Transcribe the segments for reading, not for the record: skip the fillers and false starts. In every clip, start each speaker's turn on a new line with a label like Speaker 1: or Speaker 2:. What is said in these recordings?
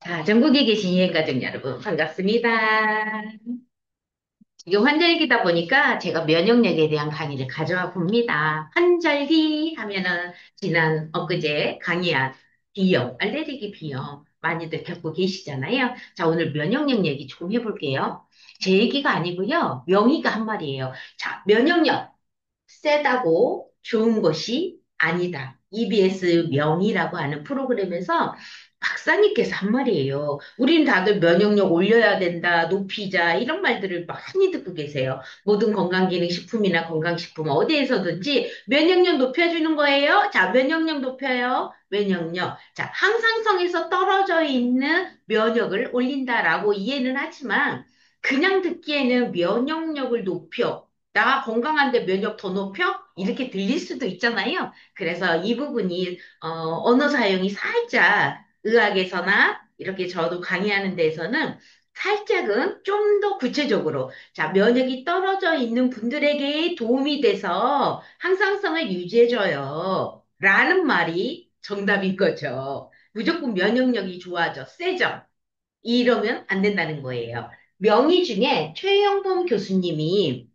Speaker 1: 자, 전국에 계신 여행가족 여러분, 반갑습니다. 지금 환절기다 보니까 제가 면역력에 대한 강의를 가져와 봅니다. 환절기 하면은 지난 엊그제 강의한 비염, 알레르기 비염 많이들 겪고 계시잖아요. 자, 오늘 면역력 얘기 좀 해볼게요. 제 얘기가 아니고요. 명의가 한 말이에요. 자, 면역력. 세다고 좋은 것이 아니다. EBS 명의라고 하는 프로그램에서 박사님께서 한 말이에요. 우린 다들 면역력 올려야 된다, 높이자, 이런 말들을 많이 듣고 계세요. 모든 건강기능식품이나 건강식품 어디에서든지 면역력 높여주는 거예요. 자, 면역력 높여요. 면역력. 자, 항상성에서 떨어져 있는 면역을 올린다라고 이해는 하지만 그냥 듣기에는 면역력을 높여. 나 건강한데 면역 더 높여? 이렇게 들릴 수도 있잖아요. 그래서 이 부분이 언어 사용이 살짝 의학에서나 이렇게 저도 강의하는 데에서는 살짝은 좀 더 구체적으로 자, 면역이 떨어져 있는 분들에게 도움이 돼서 항상성을 유지해줘요. 라는 말이 정답인 거죠. 무조건 면역력이 좋아져, 세죠. 이러면 안 된다는 거예요. 명의 중에 최영범 교수님이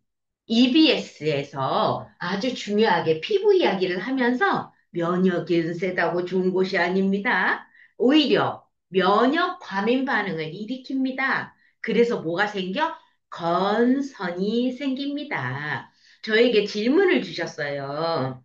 Speaker 1: EBS에서 아주 중요하게 피부 이야기를 하면서 면역은 세다고 좋은 곳이 아닙니다. 오히려 면역 과민 반응을 일으킵니다. 그래서 뭐가 생겨? 건선이 생깁니다. 저에게 질문을 주셨어요.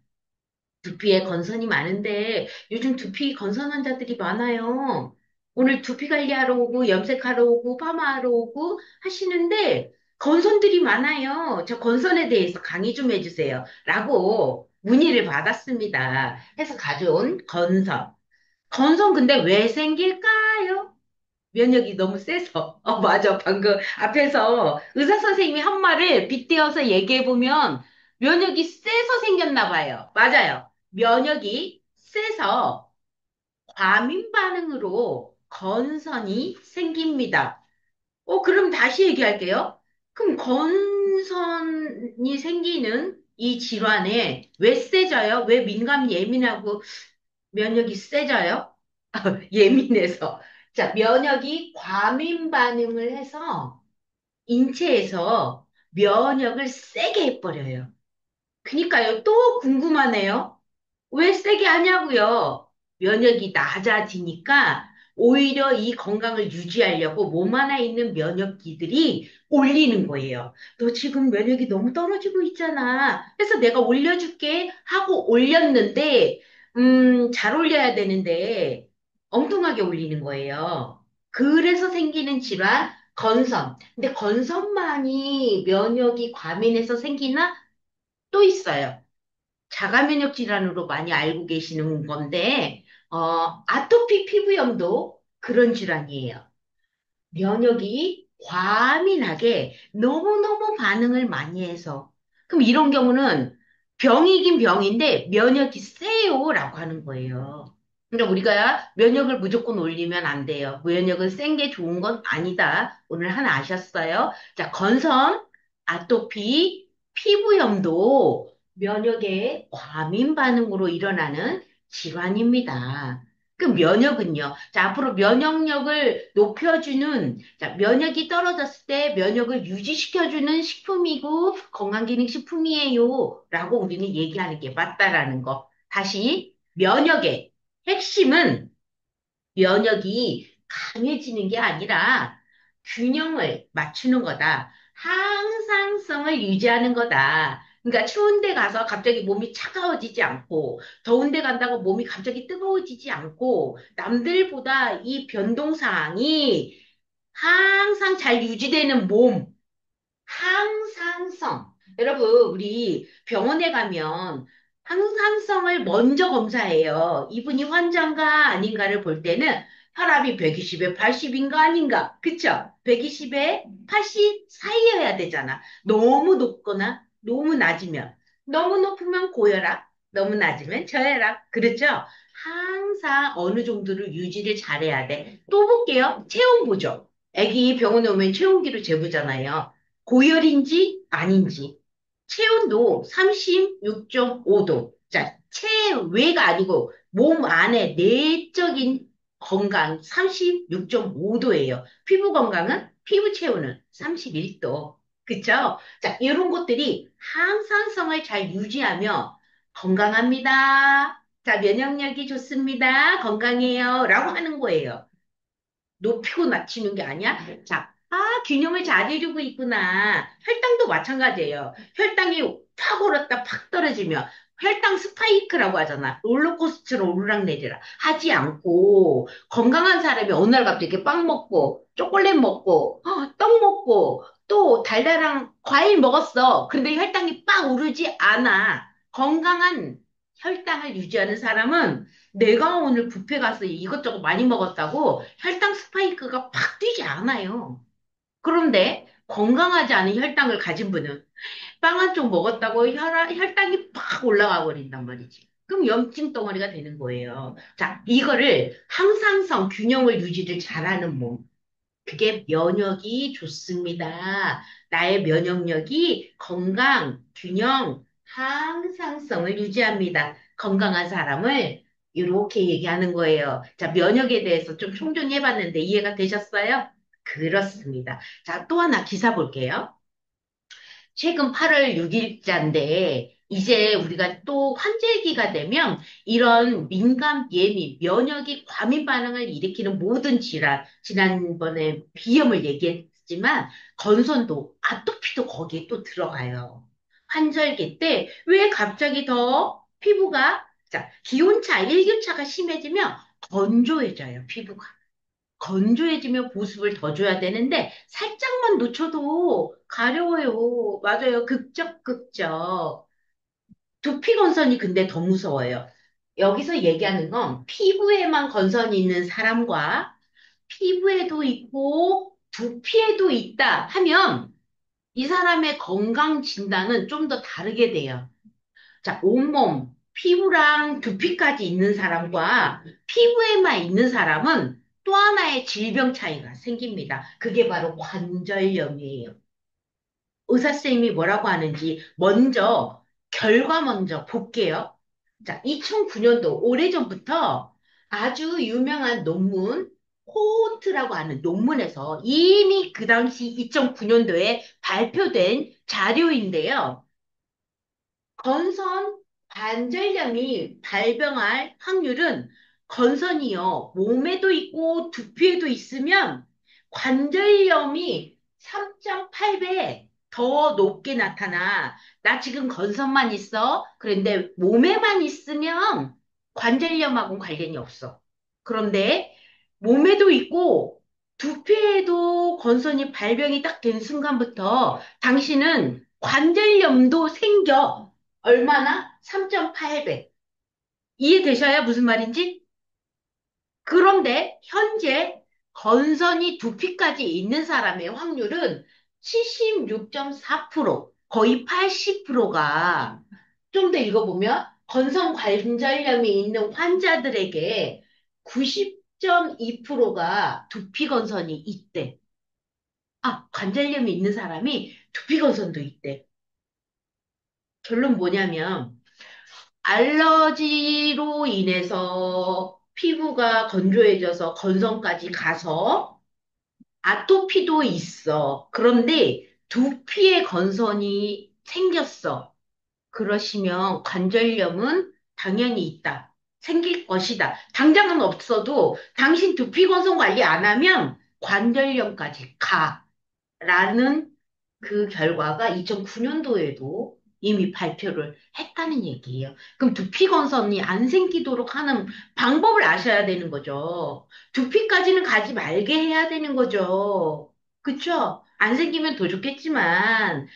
Speaker 1: 두피에 건선이 많은데 요즘 두피 건선 환자들이 많아요. 오늘 두피 관리하러 오고 염색하러 오고 파마하러 오고 하시는데 건선들이 많아요. 저 건선에 대해서 강의 좀 해주세요. 라고 문의를 받았습니다. 해서 가져온 건선. 건선 근데 왜 생길까요? 면역이 너무 세서. 맞아. 방금 앞에서 의사 선생님이 한 말을 빗대어서 얘기해보면 면역이 세서 생겼나 봐요. 맞아요. 면역이 세서 과민 반응으로 건선이 생깁니다. 그럼 다시 얘기할게요. 그럼 건선이 생기는 이 질환에 왜 세져요? 왜 민감 예민하고 면역이 세져요? 예민해서. 자, 면역이 과민 반응을 해서 인체에서 면역을 세게 해버려요. 그니까요, 또 궁금하네요. 왜 세게 하냐고요? 면역이 낮아지니까 오히려 이 건강을 유지하려고 몸 안에 있는 면역기들이 올리는 거예요. 너 지금 면역이 너무 떨어지고 있잖아. 그래서 내가 올려줄게 하고 올렸는데, 잘 올려야 되는데, 엉뚱하게 올리는 거예요. 그래서 생기는 질환, 건선. 근데 건선만이 면역이 과민해서 생기나? 또 있어요. 자가 면역 질환으로 많이 알고 계시는 건데, 아토피 피부염도 그런 질환이에요. 면역이 과민하게 너무너무 반응을 많이 해서. 그럼 이런 경우는 병이긴 병인데 면역이 세요라고 하는 거예요. 그러니까 우리가 면역을 무조건 올리면 안 돼요. 면역은 센 게 좋은 건 아니다. 오늘 하나 아셨어요? 자, 건선, 아토피, 피부염도 면역의 과민 반응으로 일어나는 질환입니다. 그 면역은요. 자, 앞으로 면역력을 높여주는, 자, 면역이 떨어졌을 때 면역을 유지시켜주는 식품이고 건강기능식품이에요. 라고 우리는 얘기하는 게 맞다라는 거. 다시, 면역의 핵심은 면역이 강해지는 게 아니라 균형을 맞추는 거다. 항상성을 유지하는 거다. 그러니까 추운 데 가서 갑자기 몸이 차가워지지 않고, 더운 데 간다고 몸이 갑자기 뜨거워지지 않고, 남들보다 이 변동사항이 항상 잘 유지되는 몸, 항상성. 여러분, 우리 병원에 가면 항상성을 먼저 검사해요. 이분이 환자인가 아닌가를 볼 때는 혈압이 120에 80인가 아닌가. 그쵸? 120에 80 사이여야 되잖아. 너무 높거나 너무 낮으면. 너무 높으면 고혈압, 너무 낮으면 저혈압. 그렇죠? 항상 어느 정도를 유지를 잘해야 돼. 또 볼게요. 체온 보죠. 애기 병원에 오면 체온기로 재보잖아요. 고열인지 아닌지. 체온도 36.5도. 자, 체외가 아니고 몸 안에 내적인 건강 36.5도예요. 피부 건강은 피부 체온은 31도. 그쵸? 자, 이런 것들이 항상성을 잘 유지하며 건강합니다. 자, 면역력이 좋습니다. 건강해요. 라고 하는 거예요. 높이고 낮추는 게 아니야? 자, 균형을 잘 이루고 있구나. 혈당도 마찬가지예요. 혈당이 팍 올랐다 팍 떨어지면 혈당 스파이크라고 하잖아. 롤러코스터로 오르락내리락 하지 않고 건강한 사람이 어느 날 갑자기 이렇게 빵 먹고 초콜릿 먹고 떡 먹고 또 달달한 과일 먹었어. 근데 혈당이 빡 오르지 않아. 건강한 혈당을 유지하는 사람은 내가 오늘 뷔페 가서 이것저것 많이 먹었다고 혈당 스파이크가 팍 뛰지 않아요. 그런데 건강하지 않은 혈당을 가진 분은 빵 한 쪽 먹었다고 혈당이 팍 올라가 버린단 말이지. 그럼 염증 덩어리가 되는 거예요. 자, 이거를 항상성 균형을 유지를 잘하는 몸. 그게 면역이 좋습니다. 나의 면역력이 건강, 균형, 항상성을 유지합니다. 건강한 사람을 이렇게 얘기하는 거예요. 자, 면역에 대해서 좀 총정리해 봤는데 이해가 되셨어요? 그렇습니다. 자, 또 하나 기사 볼게요. 최근 8월 6일자인데, 이제 우리가 또 환절기가 되면 이런 민감, 예민, 면역이 과민 반응을 일으키는 모든 질환, 지난번에 비염을 얘기했지만, 건선도, 아토피도 거기에 또 들어가요. 환절기 때 왜 갑자기 더 피부가, 자, 기온차, 일교차가 심해지면 건조해져요, 피부가. 건조해지면 보습을 더 줘야 되는데 살짝만 놓쳐도 가려워요. 맞아요. 극적. 두피 건선이 근데 더 무서워요. 여기서 얘기하는 건 피부에만 건선이 있는 사람과 피부에도 있고 두피에도 있다 하면 이 사람의 건강 진단은 좀 더 다르게 돼요. 자, 온몸, 피부랑 두피까지 있는 사람과 피부에만 있는 사람은 또 하나의 질병 차이가 생깁니다. 그게 바로 관절염이에요. 의사 선생님이 뭐라고 하는지 결과 먼저 볼게요. 자, 2009년도 오래전부터 아주 유명한 논문, 코호트라고 하는 논문에서 이미 그 당시 2009년도에 발표된 자료인데요. 건선 관절염이 발병할 확률은 건선이요. 몸에도 있고 두피에도 있으면 관절염이 3.8배 더 높게 나타나. 나 지금 건선만 있어. 그런데 몸에만 있으면 관절염하고는 관련이 없어. 그런데 몸에도 있고 두피에도 건선이 발병이 딱 된 순간부터 당신은 관절염도 생겨. 얼마나? 3.8배. 이해되셔야 무슨 말인지? 그런데 현재 건선이 두피까지 있는 사람의 확률은 76.4%, 거의 80%가 좀 더 읽어보면 건선 관절염이 있는 환자들에게 90.2%가 두피 건선이 있대. 관절염이 있는 사람이 두피 건선도 있대. 결론 뭐냐면 알러지로 인해서 피부가 건조해져서 건성까지 가서 아토피도 있어. 그런데 두피에 건선이 생겼어. 그러시면 관절염은 당연히 있다. 생길 것이다. 당장은 없어도 당신 두피 건선 관리 안 하면 관절염까지 가. 라는 그 결과가 2009년도에도 이미 발표를 했다는 얘기예요. 그럼 두피 건선이 안 생기도록 하는 방법을 아셔야 되는 거죠. 두피까지는 가지 말게 해야 되는 거죠. 그쵸? 안 생기면 더 좋겠지만,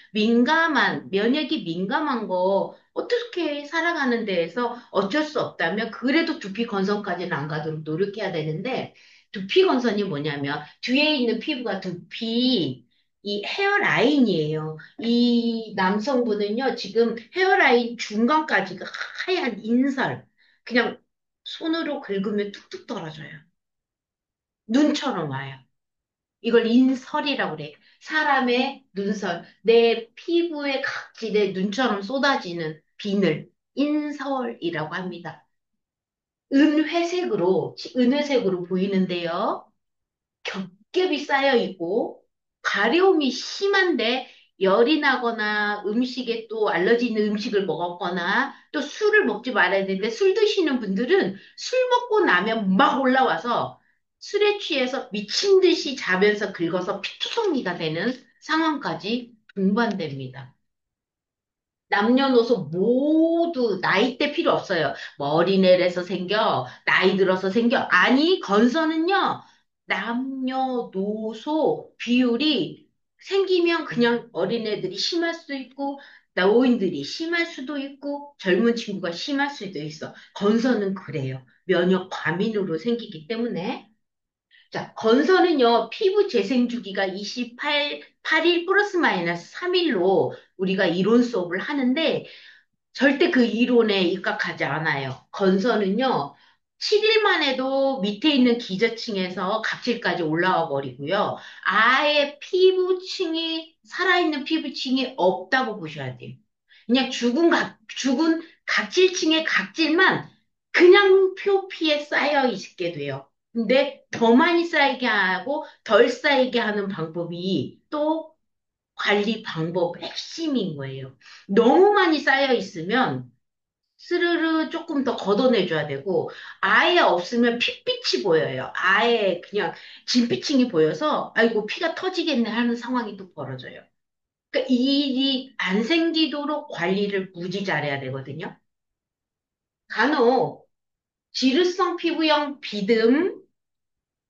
Speaker 1: 면역이 민감한 거, 어떻게 살아가는 데에서 어쩔 수 없다면, 그래도 두피 건선까지는 안 가도록 노력해야 되는데, 두피 건선이 뭐냐면, 뒤에 있는 피부가 이 헤어라인이에요. 이 남성분은요, 지금 헤어라인 중간까지가 하얀 인설. 그냥 손으로 긁으면 툭툭 떨어져요. 눈처럼 와요. 이걸 인설이라고 그래. 사람의 눈설. 내 피부의 각질에 눈처럼 쏟아지는 비늘. 인설이라고 합니다. 은회색으로 보이는데요. 겹겹이 쌓여 있고 가려움이 심한데 열이 나거나 음식에 또 알러지 있는 음식을 먹었거나 또 술을 먹지 말아야 되는데 술 드시는 분들은 술 먹고 나면 막 올라와서 술에 취해서 미친 듯이 자면서 긁어서 피투성이가 되는 상황까지 동반됩니다. 남녀노소 모두 나이대 필요 없어요. 뭐 어린애라서 생겨, 나이 들어서 생겨. 아니, 건선은요, 남녀노소 비율이 생기면 그냥 어린애들이 심할 수도 있고, 노인들이 심할 수도 있고, 젊은 친구가 심할 수도 있어. 건선은 그래요. 면역 과민으로 생기기 때문에. 자, 건선은요, 피부 재생 주기가 8일 플러스 마이너스 3일로 우리가 이론 수업을 하는데, 절대 그 이론에 입각하지 않아요. 건선은요, 7일만 해도 밑에 있는 기저층에서 각질까지 올라와 버리고요. 아예 피부층이, 살아있는 피부층이 없다고 보셔야 돼요. 그냥 죽은 각질층의 각질만 그냥 표피에 쌓여 있게 돼요. 근데 더 많이 쌓이게 하고 덜 쌓이게 하는 방법이 또 관리 방법 핵심인 거예요. 너무 많이 쌓여 있으면 스르르 조금 더 걷어내줘야 되고, 아예 없으면 핏빛이 보여요. 아예 그냥 진피층이 보여서, 아이고, 피가 터지겠네 하는 상황이 또 벌어져요. 그러니까 이 일이 안 생기도록 관리를 무지 잘해야 되거든요. 간혹 지루성 피부염 비듬,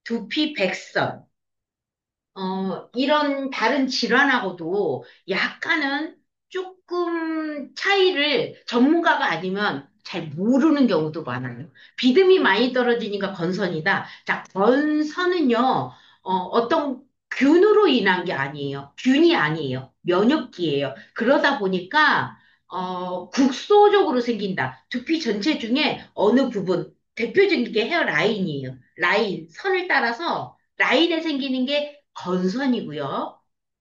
Speaker 1: 두피 백선, 이런 다른 질환하고도 약간은 조금 차이를 전문가가 아니면 잘 모르는 경우도 많아요. 비듬이 많이 떨어지니까 건선이다. 자, 건선은요, 어떤 균으로 인한 게 아니에요. 균이 아니에요. 면역기예요. 그러다 보니까, 국소적으로 생긴다. 두피 전체 중에 어느 부분, 대표적인 게 헤어라인이에요. 라인, 선을 따라서 라인에 생기는 게 건선이고요.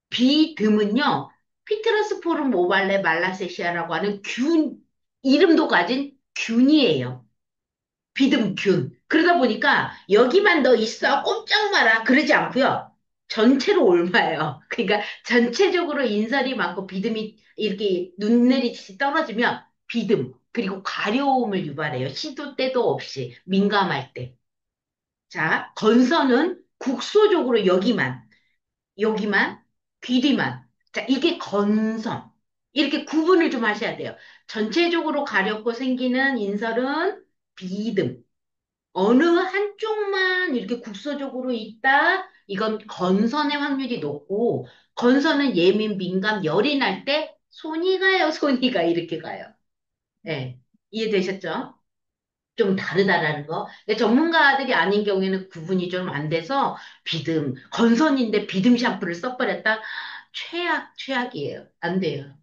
Speaker 1: 비듬은요, 피트러스포름 오발레 말라세시아라고 하는 이름도 가진 균이에요. 비듬균. 그러다 보니까 여기만 너 있어, 꼼짝 마라. 그러지 않고요. 전체로 옮아요. 그러니까 전체적으로 인설이 많고 비듬이 이렇게 눈내리듯이 떨어지면 비듬, 그리고 가려움을 유발해요. 시도 때도 없이, 민감할 때. 자, 건선은 국소적으로 여기만, 귀 뒤만. 자, 이게 건성. 이렇게 구분을 좀 하셔야 돼요. 전체적으로 가렵고 생기는 인설은 비듬. 어느 한쪽만 이렇게 국소적으로 있다? 이건 건선의 확률이 높고, 건선은 예민, 민감, 열이 날 때 손이 가요, 손이 가. 이렇게 가요. 네. 이해되셨죠? 좀 다르다라는 거. 근데 전문가들이 아닌 경우에는 구분이 좀 안 돼서 건선인데 비듬 샴푸를 써버렸다? 최악이에요. 안 돼요.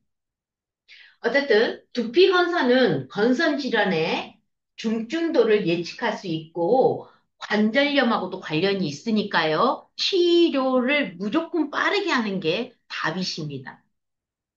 Speaker 1: 어쨌든, 두피 건선은 건선 질환의 중증도를 예측할 수 있고, 관절염하고도 관련이 있으니까요. 치료를 무조건 빠르게 하는 게 답이십니다.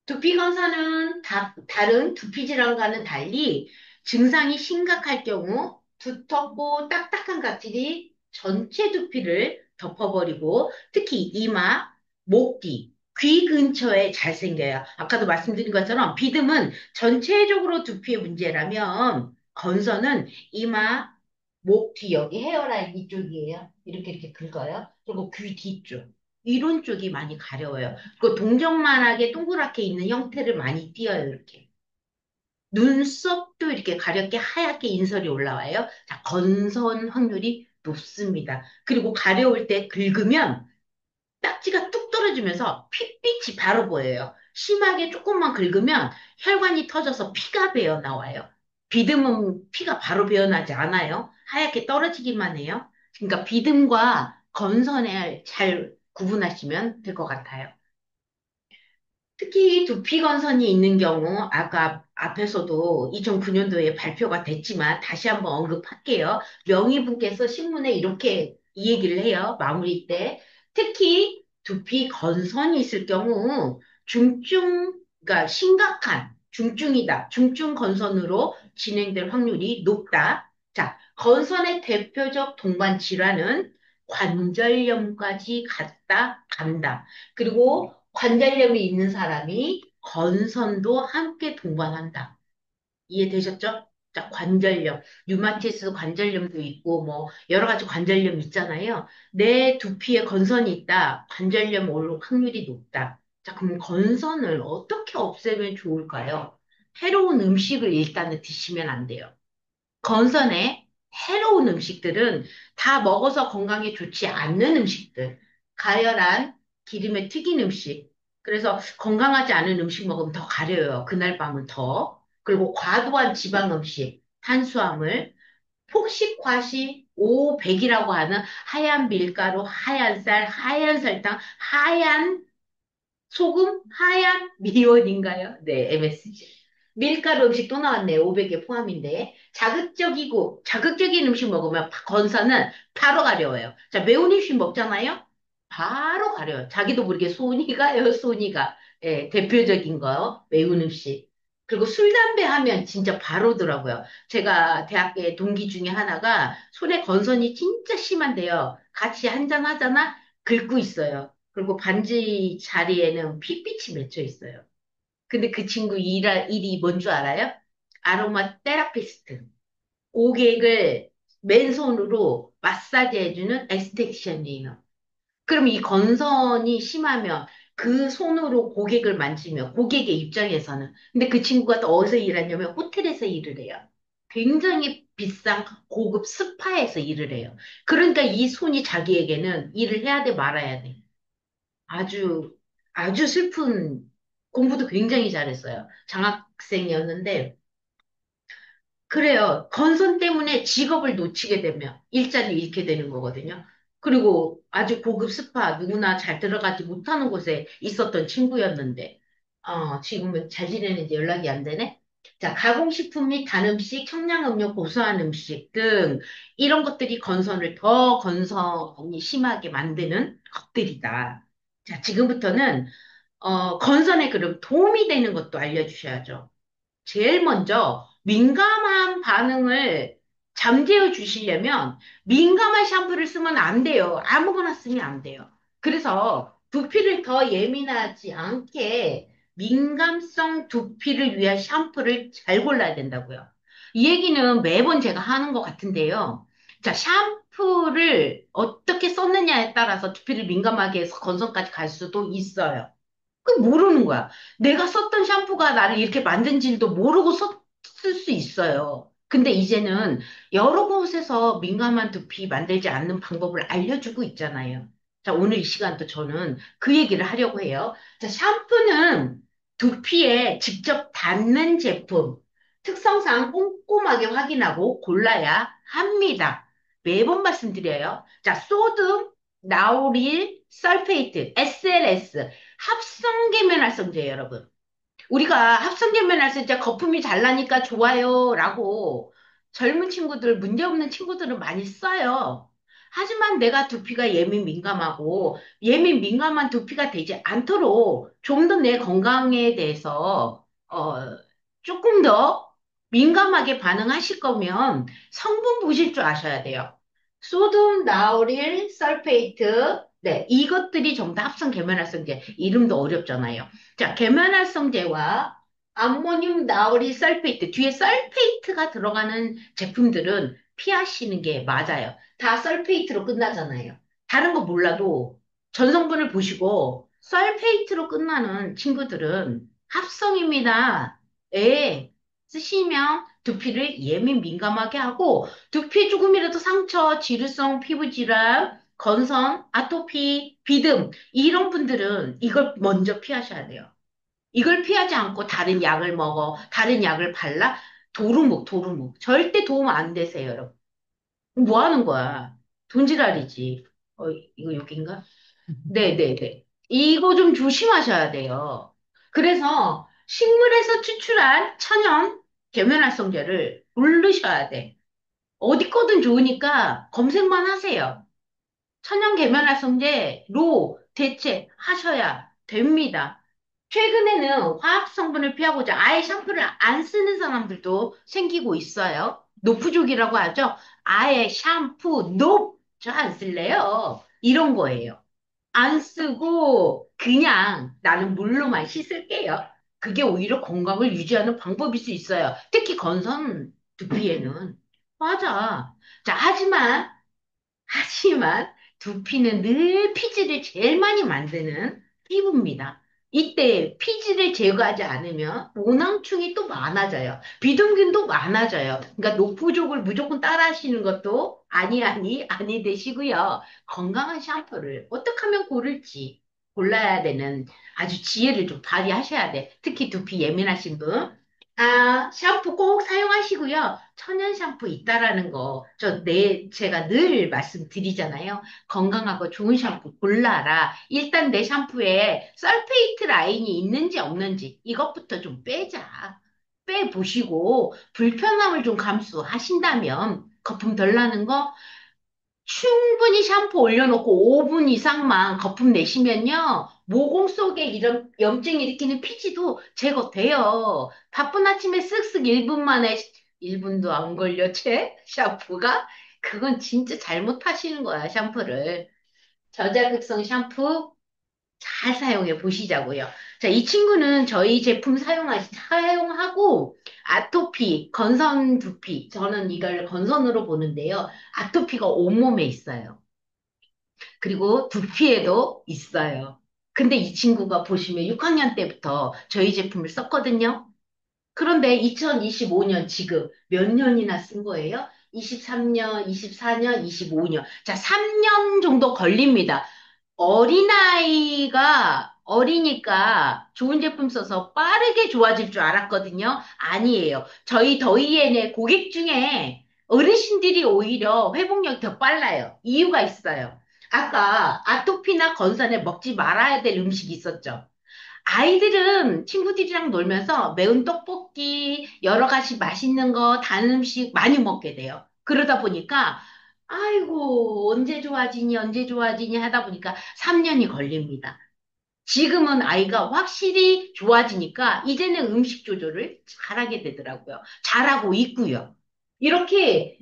Speaker 1: 두피 검사는 다른 두피 질환과는 달리 증상이 심각할 경우 두텁고 딱딱한 각질이 전체 두피를 덮어버리고 특히 이마, 목 뒤, 귀 근처에 잘 생겨요. 아까도 말씀드린 것처럼 비듬은 전체적으로 두피의 문제라면 건선은 이마, 목 뒤 여기 헤어라인 이쪽이에요. 이렇게 긁어요. 그리고 귀 뒤쪽. 이런 쪽이 많이 가려워요. 그 동정만하게 동그랗게 있는 형태를 많이 띄어요, 이렇게. 눈썹도 이렇게 가렵게 하얗게 인설이 올라와요. 자, 건선 확률이 높습니다. 그리고 가려울 때 긁으면 딱지가 뚝 떨어지면서 핏빛이 바로 보여요. 심하게 조금만 긁으면 혈관이 터져서 피가 배어 나와요. 비듬은 피가 바로 배어나지 않아요. 하얗게 떨어지기만 해요. 그러니까 비듬과 건선을 잘 구분하시면 될 것 같아요. 특히 두피 건선이 있는 경우, 아까 앞에서도 2009년도에 발표가 됐지만 다시 한번 언급할게요. 명의분께서 신문에 이렇게 이 얘기를 해요. 마무리 때. 특히 두피 건선이 있을 경우, 그러니까 심각한 중증이다. 중증 건선으로 진행될 확률이 높다. 자, 건선의 대표적 동반 질환은 관절염까지 갔다 간다. 그리고 관절염이 있는 사람이 건선도 함께 동반한다. 이해되셨죠? 자, 관절염, 류마티스 관절염도 있고 뭐 여러 가지 관절염 있잖아요. 내 두피에 건선이 있다. 관절염 올 확률이 높다. 자, 그럼 건선을 어떻게 없애면 좋을까요? 해로운 음식을 일단은 드시면 안 돼요. 건선에 해로운 음식들은 다 먹어서 건강에 좋지 않는 음식들, 가열한 기름에 튀긴 음식. 그래서 건강하지 않은 음식 먹으면 더 가려요. 그날 밤은 더. 그리고 과도한 지방 음식, 탄수화물, 폭식, 과식, 오백이라고 하는 하얀 밀가루, 하얀 쌀, 하얀 설탕, 하얀 소금, 하얀 미원인가요? 네, MSG. 밀가루 음식 또 나왔네요. 500에 포함인데. 자극적인 음식 먹으면 건사는 바로 가려워요. 자, 매운 음식 먹잖아요? 바로 가려워요. 자기도 모르게 손이 가요, 손이 가. 예, 대표적인 거, 매운 음식. 그리고 술, 담배 하면 진짜 바로더라고요. 제가 대학교 동기 중에 하나가 손에 건선이 진짜 심한데요. 같이 한잔 하잖아? 긁고 있어요. 그리고 반지 자리에는 핏빛이 맺혀 있어요. 근데 그 친구 일이 뭔 줄 알아요? 아로마 테라피스트. 고객을 맨손으로 마사지 해주는 에스테티션이에요. 그럼 이 건선이 심하면 그 손으로 고객을 만지면 고객의 입장에서는 근데 그 친구가 또 어디서 일하냐면 호텔에서 일을 해요. 굉장히 비싼 고급 스파에서 일을 해요. 그러니까 이 손이 자기에게는 일을 해야 돼 말아야 돼. 아주, 아주 슬픈 공부도 굉장히 잘했어요. 장학생이었는데, 그래요. 건선 때문에 직업을 놓치게 되면 일자리를 잃게 되는 거거든요. 그리고 아주 고급 스파, 누구나 잘 들어가지 못하는 곳에 있었던 친구였는데, 지금은 잘 지내는지 연락이 안 되네? 자, 가공식품 및 단음식, 청량음료, 고소한 음식 등 이런 것들이 건선을 더 건선이 심하게 만드는 것들이다. 자, 지금부터는 건선에 그럼 도움이 되는 것도 알려주셔야죠. 제일 먼저 민감한 반응을 잠재워 주시려면 민감한 샴푸를 쓰면 안 돼요. 아무거나 쓰면 안 돼요. 그래서 두피를 더 예민하지 않게 민감성 두피를 위한 샴푸를 잘 골라야 된다고요. 이 얘기는 매번 제가 하는 것 같은데요. 자, 샴푸를 어떻게 썼느냐에 따라서 두피를 민감하게 해서 건성까지 갈 수도 있어요. 그 모르는 거야. 내가 썼던 샴푸가 나를 이렇게 만든 줄도 모르고 썼을 수 있어요. 근데 이제는 여러 곳에서 민감한 두피 만들지 않는 방법을 알려주고 있잖아요. 자, 오늘 이 시간도 저는 그 얘기를 하려고 해요. 자, 샴푸는 두피에 직접 닿는 제품, 특성상 꼼꼼하게 확인하고 골라야 합니다. 매번 말씀드려요. 자, 소금, 나우릴, 설페이트, SLS, 합성계면활성제예요, 여러분. 우리가 합성계면활성제 거품이 잘 나니까 좋아요라고 젊은 친구들, 문제없는 친구들은 많이 써요. 하지만 내가 두피가 예민 민감하고 예민 민감한 두피가 되지 않도록 좀 더 내 건강에 대해서 조금 더 민감하게 반응하실 거면 성분 보실 줄 아셔야 돼요. 소듐, 나우릴, 설페이트, 네, 이것들이 전부 다 합성 계면활성제. 이름도 어렵잖아요. 자, 계면활성제와 암모늄 나우릴 설페이트, 뒤에 설페이트가 들어가는 제품들은 피하시는 게 맞아요. 다 설페이트로 끝나잖아요. 다른 거 몰라도 전성분을 보시고 설페이트로 끝나는 친구들은 합성입니다. 예, 쓰시면 두피를 예민 민감하게 하고 두피에 조금이라도 상처, 지루성 피부 질환, 건성, 아토피, 비듬 이런 분들은 이걸 먼저 피하셔야 돼요. 이걸 피하지 않고 다른 약을 먹어, 다른 약을 발라? 도루묵, 도루묵. 절대 도움 안 되세요, 여러분. 뭐 하는 거야? 돈지랄이지. 이거 여긴가? 네네네. 이거 좀 조심하셔야 돼요. 그래서 식물에서 추출한 천연 계면활성제를 고르셔야 돼. 어디 거든 좋으니까 검색만 하세요. 천연 계면활성제로 대체하셔야 됩니다. 최근에는 화학 성분을 피하고자 아예 샴푸를 안 쓰는 사람들도 생기고 있어요. 노푸족이라고 하죠. 아예 샴푸, 노, 저 안 쓸래요. 이런 거예요. 안 쓰고 그냥 나는 물로만 씻을게요. 그게 오히려 건강을 유지하는 방법일 수 있어요. 특히 건선 두피에는. 맞아. 자, 하지만 두피는 늘 피지를 제일 많이 만드는 피부입니다. 이때 피지를 제거하지 않으면 모낭충이 또 많아져요. 비듬균도 많아져요. 그러니까 노후족을 무조건 따라 하시는 것도 아니 되시고요. 건강한 샴푸를 어떻게 하면 고를지 골라야 되는 아주 지혜를 좀 발휘하셔야 돼. 특히 두피 예민하신 분. 아, 샴푸 꼭 사용하시고요. 천연 샴푸 있다라는 거, 제가 늘 말씀드리잖아요. 건강하고 좋은 샴푸 골라라. 일단 내 샴푸에 설페이트 라인이 있는지 없는지, 이것부터 좀 빼자. 빼보시고, 불편함을 좀 감수하신다면, 거품 덜 나는 거, 충분히 샴푸 올려놓고 5분 이상만 거품 내시면요. 모공 속에 이런 염증 일으키는 피지도 제거돼요. 바쁜 아침에 쓱쓱 1분 만에 1분도 안 걸려, 채? 샴푸가? 그건 진짜 잘못하시는 거야, 샴푸를. 저자극성 샴푸 잘 사용해 보시자고요. 자, 이 친구는 저희 제품 사용하고 아토피, 건선 두피. 저는 이걸 건선으로 보는데요. 아토피가 온몸에 있어요. 그리고 두피에도 있어요. 근데 이 친구가 보시면 6학년 때부터 저희 제품을 썼거든요. 그런데 2025년 지금 몇 년이나 쓴 거예요? 23년, 24년, 25년. 자, 3년 정도 걸립니다. 어리니까 좋은 제품 써서 빠르게 좋아질 줄 알았거든요. 아니에요. 저희 더이엔의 고객 중에 어르신들이 오히려 회복력이 더 빨라요. 이유가 있어요. 아까 아토피나 건선에 먹지 말아야 될 음식이 있었죠. 아이들은 친구들이랑 놀면서 매운 떡볶이, 여러 가지 맛있는 거, 단 음식 많이 먹게 돼요. 그러다 보니까, 아이고, 언제 좋아지니 하다 보니까 3년이 걸립니다. 지금은 아이가 확실히 좋아지니까 이제는 음식 조절을 잘하게 되더라고요. 잘하고 있고요. 이렇게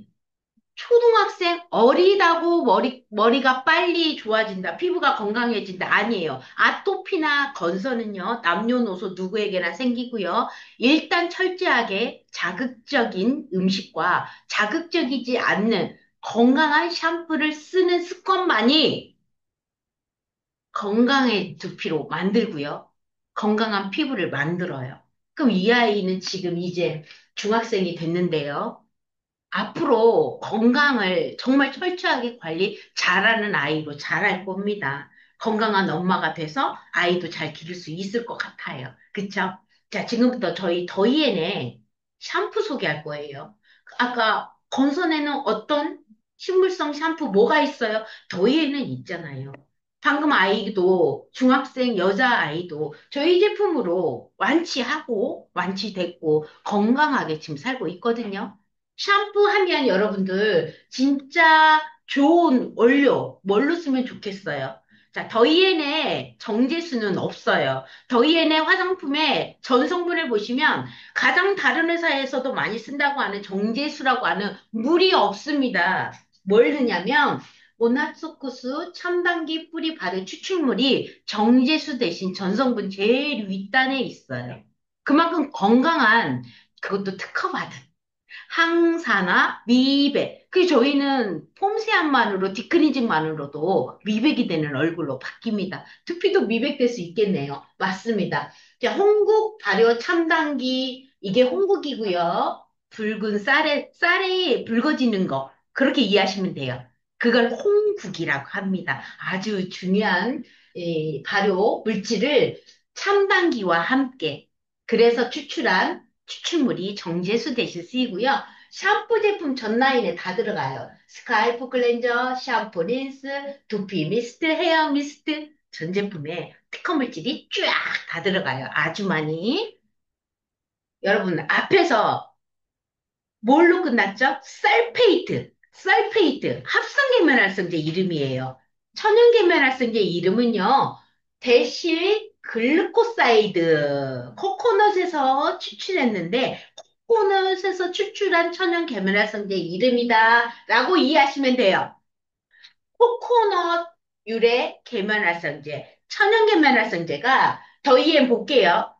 Speaker 1: 초등학생 어리다고 머리가 빨리 좋아진다. 피부가 건강해진다. 아니에요. 아토피나 건선은요, 남녀노소 누구에게나 생기고요. 일단 철저하게 자극적인 음식과 자극적이지 않는 건강한 샴푸를 쓰는 습관만이 건강의 두피로 만들고요. 건강한 피부를 만들어요. 그럼 이 아이는 지금 이제 중학생이 됐는데요. 앞으로 건강을 정말 철저하게 관리 잘하는 아이로 자랄 겁니다. 건강한 엄마가 돼서 아이도 잘 기를 수 있을 것 같아요. 그쵸? 자, 지금부터 저희 더이엔의 샴푸 소개할 거예요. 아까 건선에는 어떤 식물성 샴푸 뭐가 있어요? 더이엔은 있잖아요. 방금 아이도 중학생 여자아이도 저희 제품으로 완치됐고 건강하게 지금 살고 있거든요. 샴푸하면 여러분들 진짜 좋은 원료 뭘로 쓰면 좋겠어요? 자, 더이엔에 정제수는 없어요. 더이엔의 화장품에 전성분을 보시면 가장 다른 회사에서도 많이 쓴다고 하는 정제수라고 하는 물이 없습니다. 뭘 넣냐면 모나소쿠스 첨단기 뿌리 발효 추출물이 정제수 대신 전성분 제일 윗단에 있어요. 그만큼 건강한 그것도 특허받은 항산화, 미백. 그 저희는 폼세안만으로, 디크리징만으로도 미백이 되는 얼굴로 바뀝니다. 두피도 미백될 수 있겠네요. 맞습니다. 자, 홍국 발효 첨단기, 이게 홍국이고요. 붉은 쌀이 붉어지는 거. 그렇게 이해하시면 돼요. 그걸 홍국이라고 합니다. 아주 중요한 발효 물질을 첨단기와 함께 그래서 추출한 추출물이 정제수 대신 쓰이고요. 샴푸 제품 전 라인에 다 들어가요. 스카이프 클렌저, 샴푸 린스, 두피 미스트, 헤어 미스트 전 제품에 특허 물질이 쫙 다 들어가요. 아주 많이. 여러분 앞에서 뭘로 끝났죠? 합성계면활성제 이름이에요. 천연계면활성제 이름은요, 대실 글루코사이드, 코코넛에서 추출했는데, 코코넛에서 추출한 천연 계면활성제 이름이다. 라고 이해하시면 돼요. 코코넛 유래 계면활성제, 천연 계면활성제가 더이엔 볼게요.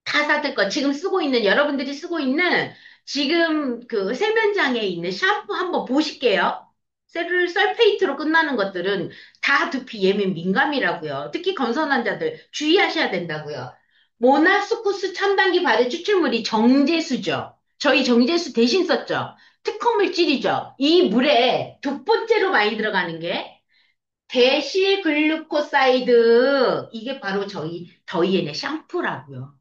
Speaker 1: 타사들 거 지금 쓰고 있는 여러분들이 쓰고 있는 지금 그 세면장에 있는 샴푸 한번 보실게요. 설페이트로 끝나는 것들은 다 두피 예민 민감이라고요. 특히 건선 환자들 주의하셔야 된다고요. 모나스쿠스 첨단기 발효 추출물이 정제수죠. 저희 정제수 대신 썼죠. 특허 물질이죠. 이 물에 두 번째로 많이 들어가는 게 데실글루코사이드. 이게 바로 저희 더이엔의 샴푸라고요.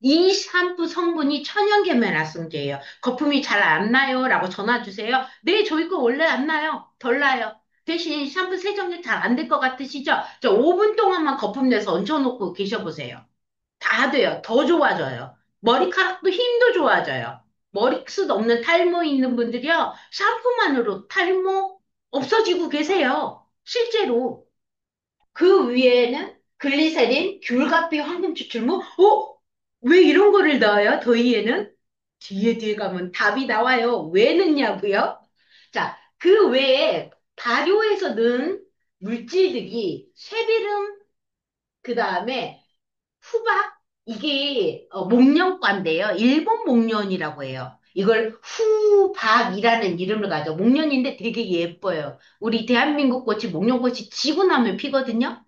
Speaker 1: 이 샴푸 성분이 천연 계면활성제예요. 거품이 잘 안 나요? 라고 전화 주세요. 네, 저희 거 원래 안 나요. 덜 나요. 대신 샴푸 세정이 잘 안 될 것 같으시죠? 저 5분 동안만 거품 내서 얹혀놓고 계셔보세요. 다 돼요. 더 좋아져요. 머리카락도 힘도 좋아져요. 머리숱 없는 탈모 있는 분들이요. 샴푸만으로 탈모 없어지고 계세요. 실제로. 그 위에는 글리세린, 귤가피 황금 추출물. 왜 이런 거를 넣어요? 더위에는? 뒤에 가면 답이 나와요. 왜 넣냐고요? 자, 그 외에 발효해서 넣은 물질들이 쇠비름, 그 다음에 후박, 이게 목련과인데요. 일본 목련이라고 해요. 이걸 후박이라는 이름을 가져. 목련인데 되게 예뻐요. 우리 대한민국 꽃이 목련꽃이 지고 나면 피거든요.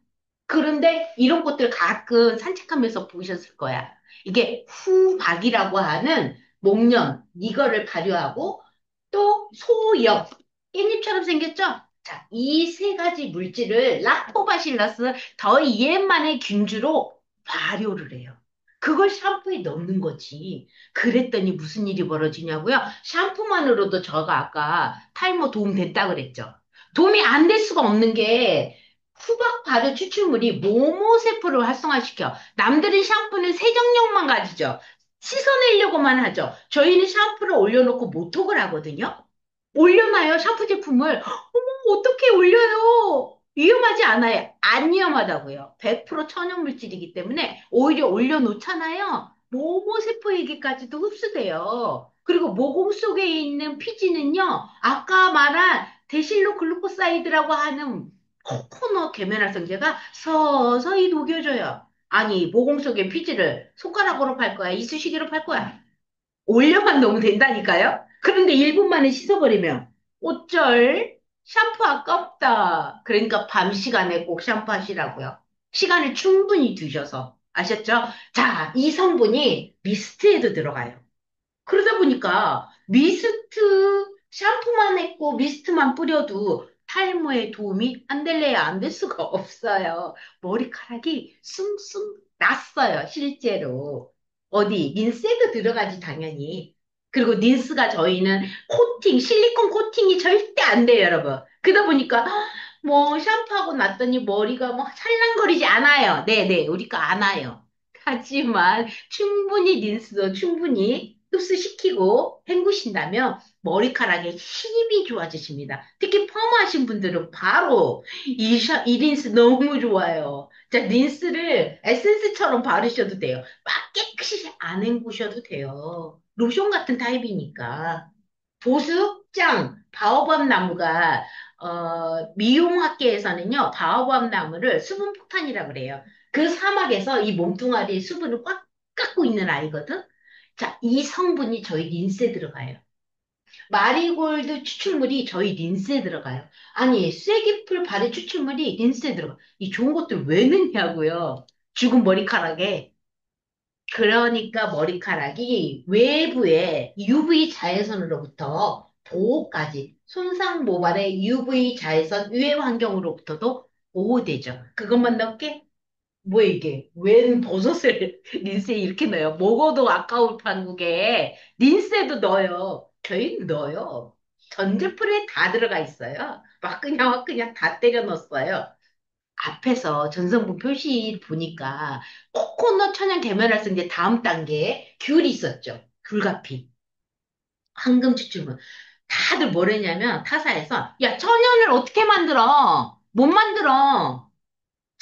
Speaker 1: 그런데 이런 꽃들 가끔 산책하면서 보셨을 거야. 이게 후박이라고 하는 목련, 이거를 발효하고 또 소엽, 깻잎처럼 생겼죠? 자, 이 세 가지 물질을 락토바실러스 더이엠만의 균주로 발효를 해요. 그걸 샴푸에 넣는 거지. 그랬더니 무슨 일이 벌어지냐고요? 샴푸만으로도 저가 아까 탈모 도움 됐다 그랬죠. 도움이 안 될 수가 없는 게 후박 발효 추출물이 모모세포를 활성화시켜. 남들은 샴푸는 세정력만 가지죠. 씻어내려고만 하죠. 저희는 샴푸를 올려놓고 모톡을 하거든요. 올려놔요, 샴푸 제품을. 어머, 어떻게 올려요? 위험하지 않아요. 안 위험하다고요. 100% 천연 물질이기 때문에 오히려 올려놓잖아요. 모모세포에게까지도 흡수돼요. 그리고 모공 속에 있는 피지는요, 아까 말한 데실로글루코사이드라고 하는 코코넛 계면활성제가 서서히 녹여져요. 아니, 모공 속의 피지를 손가락으로 팔 거야? 이쑤시개로 팔 거야? 올려만 넣으면 된다니까요? 그런데 1분 만에 씻어버리면 어쩔? 샴푸 아깝다. 그러니까 밤 시간에 꼭 샴푸하시라고요. 시간을 충분히 두셔서. 아셨죠? 자, 이 성분이 미스트에도 들어가요. 그러다 보니까 미스트 샴푸만 했고 미스트만 뿌려도 탈모에 도움이 안 될래야 안 될 수가 없어요. 머리카락이 숭숭 났어요, 실제로. 어디 린스에도 들어가지 당연히. 그리고 린스가 저희는 코팅, 실리콘 코팅이 절대 안 돼요, 여러분. 그러다 보니까 뭐 샴푸하고 났더니 머리가 뭐 찰랑거리지 않아요. 네네, 우리가 안 와요. 하지만 충분히 린스도 충분히 흡수시키고 헹구신다면 머리카락에 힘이 좋아지십니다. 특히 펌하신 분들은 바로 이 린스 너무 좋아요. 자, 린스를 에센스처럼 바르셔도 돼요. 막 깨끗이 안 헹구셔도 돼요. 로션 같은 타입이니까. 보습 짱 바오밥 나무가 미용학계에서는요 바오밥 나무를 수분 폭탄이라 그래요. 그 사막에서 이 몸뚱아리 수분을 꽉 갖고 있는 아이거든. 자, 이 성분이 저희 린스에 들어가요. 마리골드 추출물이 저희 린스에 들어가요. 아니, 쐐기풀 발효 추출물이 린스에 들어가. 이 좋은 것들 왜 넣냐고요? 죽은 머리카락에. 그러니까 머리카락이 외부에 UV 자외선으로부터 보호까지 손상 모발의 UV 자외선 유해 환경으로부터도 보호되죠. 그것만 넣게? 뭐 이게? 웬 버섯을 린스에 이렇게 넣어요? 먹어도 아까울 판국에 린스에도 넣어요. 저희는 넣어요. 전제풀에 다 들어가 있어요. 막 그냥 다 때려 넣었어요. 앞에서 전성분 표시 보니까 코코넛 천연 계면활성제 다음 단계에 귤이 있었죠. 귤가피, 황금 추출물. 다들 뭐랬냐면 타사에서 야 천연을 어떻게 만들어? 못 만들어.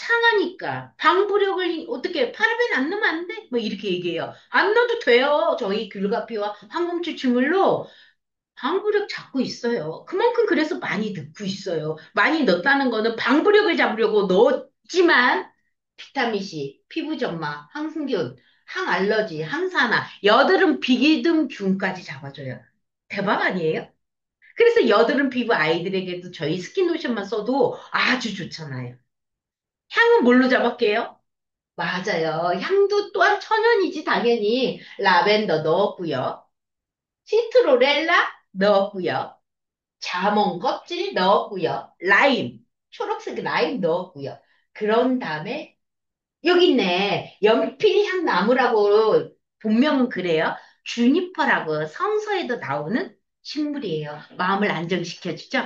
Speaker 1: 상하니까 방부력을 어떻게 파라벤 안 넣으면 안 돼? 뭐 이렇게 얘기해요. 안 넣어도 돼요. 저희 귤가피와 항공추출물로 방부력 잡고 있어요. 그만큼 그래서 많이 넣고 있어요. 많이 넣었다는 거는 방부력을 잡으려고 넣었지만 비타민C, 피부점마, 항생균, 항알러지, 항산화, 여드름 비기듬균까지 잡아줘요. 대박 아니에요? 그래서 여드름 피부 아이들에게도 저희 스킨 로션만 써도 아주 좋잖아요. 향은 뭘로 잡을게요? 맞아요. 향도 또한 천연이지, 당연히. 라벤더 넣었고요. 시트로렐라 넣었고요. 자몽 껍질 넣었고요. 라임, 초록색 라임 넣었고요. 그런 다음에 여기 있네. 연필향 나무라고 본명은 그래요. 주니퍼라고 성서에도 나오는 식물이에요. 마음을 안정시켜주죠.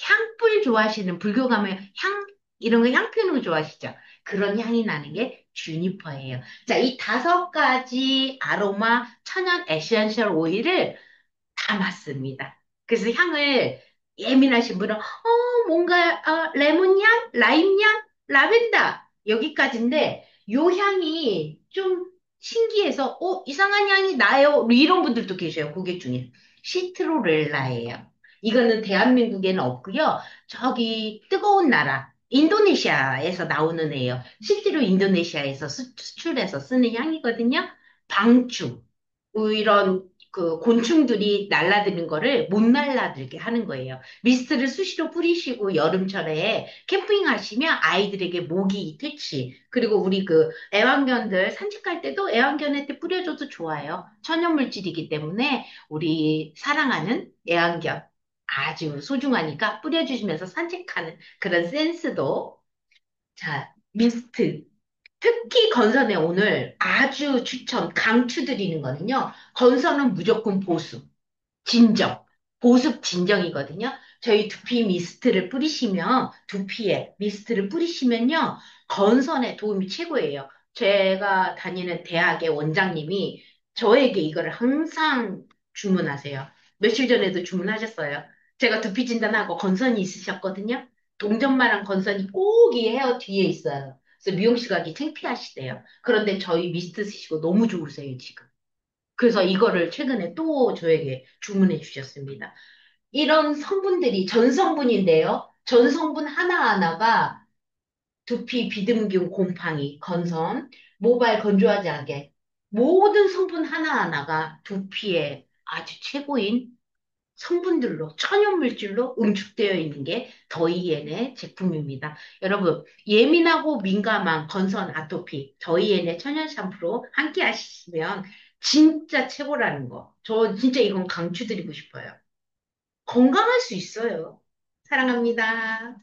Speaker 1: 향불 좋아하시는 불교 가면 향 이런 거 향 피우는 거 좋아하시죠? 그런 향이 나는 게 주니퍼예요. 자, 이 다섯 가지 아로마 천연 에센셜 오일을 담았습니다. 그래서 향을 예민하신 분은 뭔가 레몬향, 라임향, 라벤더 여기까지인데 요 향이 좀 신기해서 이상한 향이 나요. 이런 분들도 계셔요. 고객 중에. 시트로렐라예요. 이거는 대한민국에는 없고요. 저기 뜨거운 나라 인도네시아에서 나오는 애예요. 실제로 인도네시아에서 수출해서 쓰는 향이거든요. 방추. 이런 그 곤충들이 날라드는 거를 못 날라들게 하는 거예요. 미스트를 수시로 뿌리시고 여름철에 캠핑 하시면 아이들에게 모기 퇴치, 그리고 우리 그 애완견들 산책할 때도 애완견한테 뿌려줘도 좋아요. 천연물질이기 때문에 우리 사랑하는 애완견 아주 소중하니까 뿌려주시면서 산책하는 그런 센스도 자, 미스트. 특히 건선에 오늘 아주 추천, 강추드리는 거는요. 건선은 무조건 보습, 진정, 보습 진정이거든요. 저희 두피 미스트를 뿌리시면, 두피에 미스트를 뿌리시면요. 건선에 도움이 최고예요. 제가 다니는 대학의 원장님이 저에게 이거를 항상 주문하세요. 며칠 전에도 주문하셨어요. 제가 두피 진단하고 건선이 있으셨거든요. 동전만한 건선이 꼭 이 헤어 뒤에 있어요. 그래서 미용실 가기 창피하시대요. 그런데 저희 미스트 쓰시고 너무 좋으세요, 지금. 그래서 이거를 최근에 또 저에게 주문해 주셨습니다. 이런 성분들이 전성분인데요. 전성분 하나하나가 두피, 비듬균, 곰팡이, 건선, 모발 건조하지 않게 모든 성분 하나하나가 두피에 아주 최고인 성분들로, 천연물질로 응축되어 있는 게 더이엔의 제품입니다. 여러분, 예민하고 민감한 건선 아토피, 더이엔의 천연 샴푸로 함께 하시면 진짜 최고라는 거. 저 진짜 이건 강추드리고 싶어요. 건강할 수 있어요. 사랑합니다.